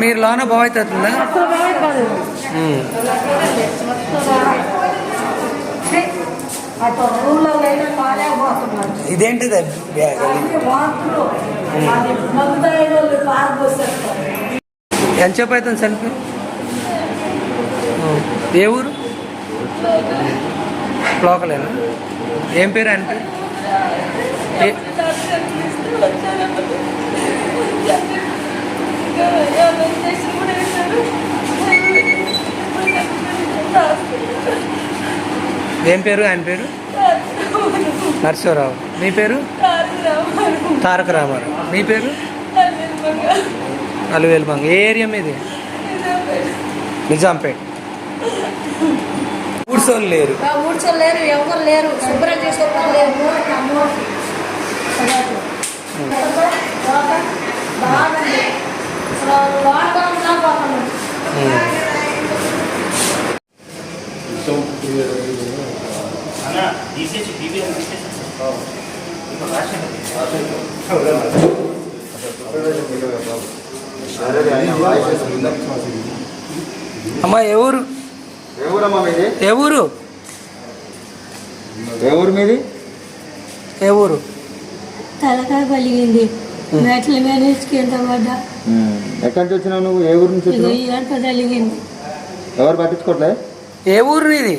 మీరు లోన బాగుతుందా? ఇదేంటిది? ఎంతసేపు అవుతుంది చనిపోయి? ఏ ఊరు? లోకలేనా? ఏం పేరు ఆయన పేరు? ఏం పేరు ఆయన పేరు? నరసింహరావు. మీ పేరు? తారక రామారావు. మీ పేరు? అలివేలు మంగ. ఏ ఏరియా మీది? నిజాంపేట్. ఊడ్సోళ్ళు లేరు, ఎవరు లేరు, శుభ్రం చేసుకోవడం లేరు. అమ్మా ఏ ఊరు? ఏ ఊరు? ఏ ఊరు మీది? ఏ ఊరు? తలకాయ పలిగింది, మెట్ల మీద కింద పడ్డా. ఎక్కడి నుంచి వచ్చినావు నువ్వు? ఏ ఊరు నుంచి వచ్చినావు? తలిగింది. ఎవరు పట్టించుకోవట్లే? ఏ ఊరు నీది?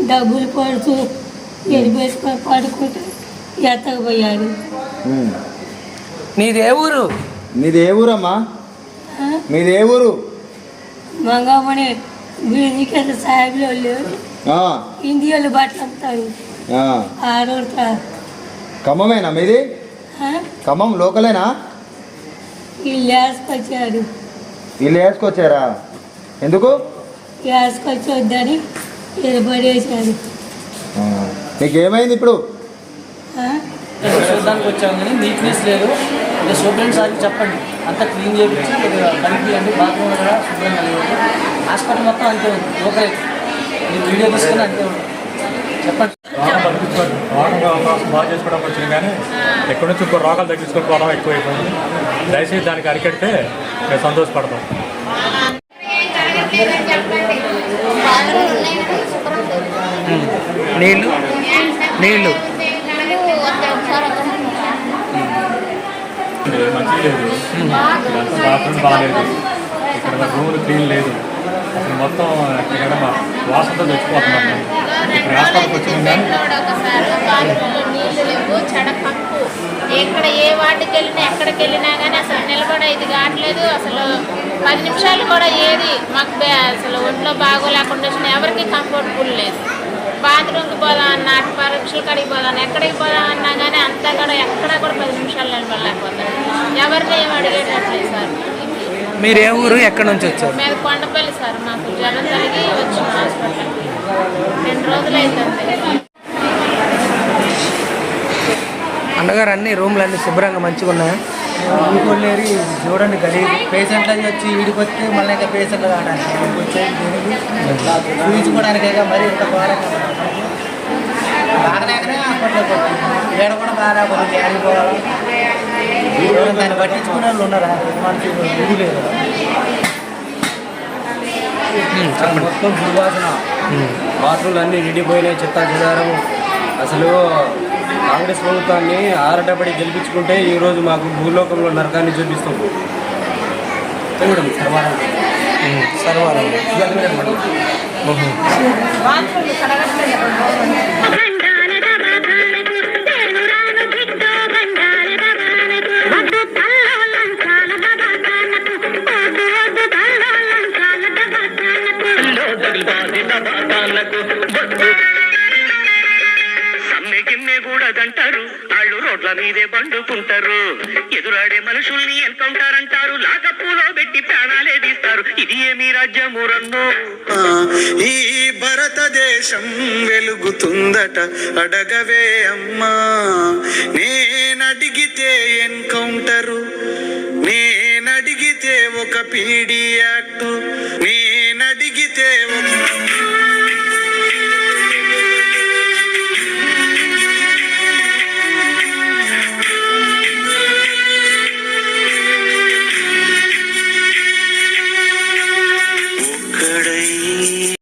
డబ్బులు పడుతూ ఎడిపేసుకొని పడుకుంటే ఎత్తకపోయాడు. నీది ఏ ఊరు? నీది ఏ ఊరమ్మా? మీది ఏ ఊరు? మంగమ్మని బీదికి సాయిబులో లేరు, హిందీలు బట్టలు అమ్ముతారు. ఖమ్మమేనా మీది? ఖమ్మం లోకలేనా? వీళ్ళు వేసుకొచ్చారు. వీళ్ళు వేసుకొచ్చారా? ఎందుకు వేసుకొచ్చి వద్దని పడేశారు. నీకేమైంది ఇప్పుడు? చూడడానికి వచ్చాము కానీ నీట్నెస్ లేదు. ఇంకా సూపరింట్ సార్కి చెప్పండి, అంతా క్లీన్ చేయించి కనిపించండి. బాత్రూమ్ కూడా శుభ్రంగా లేదు. హాస్పిటల్ మొత్తం అంతే ఉంది. ఒకరే మీరు వీడియో తీసుకుని అంతే ఉంది. చెప్పండి. అవకాశం బాగా చేసుకోవడానికి వచ్చింది కానీ ఎక్కడి నుంచి ఇంకో రోగాలు తగ్గించుకోవడం ఎక్కువైపోయింది. దయచేసి దానికి అరికెడితే మేము సంతోషపడతాం. నీళ్ళు నీళ్ళు మంచిగా లేదు, బాత్రూమ్ బాగాలేదు, ఇక్కడ రూములు క్లీన్ లేదు. అసలు మొత్తం ఇక్కడ వాసనతో తెచ్చిపోతున్నాం. ఇక్కడ హాస్పిటల్కి వచ్చింది కానీ నీళ్లు లేవు, చెడపప్పు. ఎక్కడ ఏ వార్డుకి వెళ్ళినా ఎక్కడికి వెళ్ళినా కానీ అసలు నిలబడ ఇది కావట్లేదు. అసలు 10 నిమిషాలు కూడా ఏది మాకు అసలు ఒంట్లో బాగోలేకుండా వచ్చిన ఎవరికి కంఫర్టబుల్ లేదు. బాత్రూమ్కి పోదామన్నా, అటు పరీక్షలు కడిగి పోదామన్నా, ఎక్కడికి పోదామన్నా కానీ అంతా కూడా ఎక్కడ కూడా 10 నిమిషాలు నిలబడలేకపోతారు. ఎవరిని ఏం అడిగేటట్లేదు సార్. మీరు ఏ ఊరు? ఎక్కడి నుంచి వచ్చారు? మేము కొండపల్లి సార్. మాకు జ్వరం జరిగి వచ్చిన హాస్పిటల్కి 2 రోజులు అవుతుంది. అన్నగారు అన్ని రూమ్లు అన్నీ శుభ్రంగా మంచిగా ఉన్నాయా? ఊరుకోలేరు చూడండి. గడి పేషెంట్లు అని వచ్చి వీడికొస్తే మళ్ళీ ఇంకా పేషెంట్లు కావడానికి చూపించుకోవడానికి మరి ఇంత ఘోరంగా బాగలేకనే హాస్పిటల్కి వచ్చింది. ఏడ కూడా బాగాలేకపోతుంది. ఏడికి పోవాలి? దాన్ని పట్టించుకునే వాళ్ళు ఉన్నారా? మనుషులు ఇది లేదు. మొత్తం దుర్వాసన, బాత్రూమ్లు అన్నీ నిండిపోయినాయి, చెత్త చెదారము. అసలు కాంగ్రెస్ ప్రభుత్వాన్ని ఆరటపడి గెలిపించుకుంటే ఈరోజు మాకు భూలోకంలో నరకాన్ని చూపిస్తుంది. కూడదంటారు, వాళ్ళు రోడ్ల మీదే బండుకుంటారు. ఎదురాడే మనుషుల్ని ఎన్కౌంటర్ అంటారు, లాకప్పులో పెట్టి ప్రాణాలే తీస్తారు. ఇది ఏమి రాజ్యము రన్నో? ఈ భారతదేశం వెలుగుతుందట అడగవే అమ్మా. నేనడిగితే ఎన్కౌంటరు, నేనడిగితే ఒక పీడీ యాక్టు.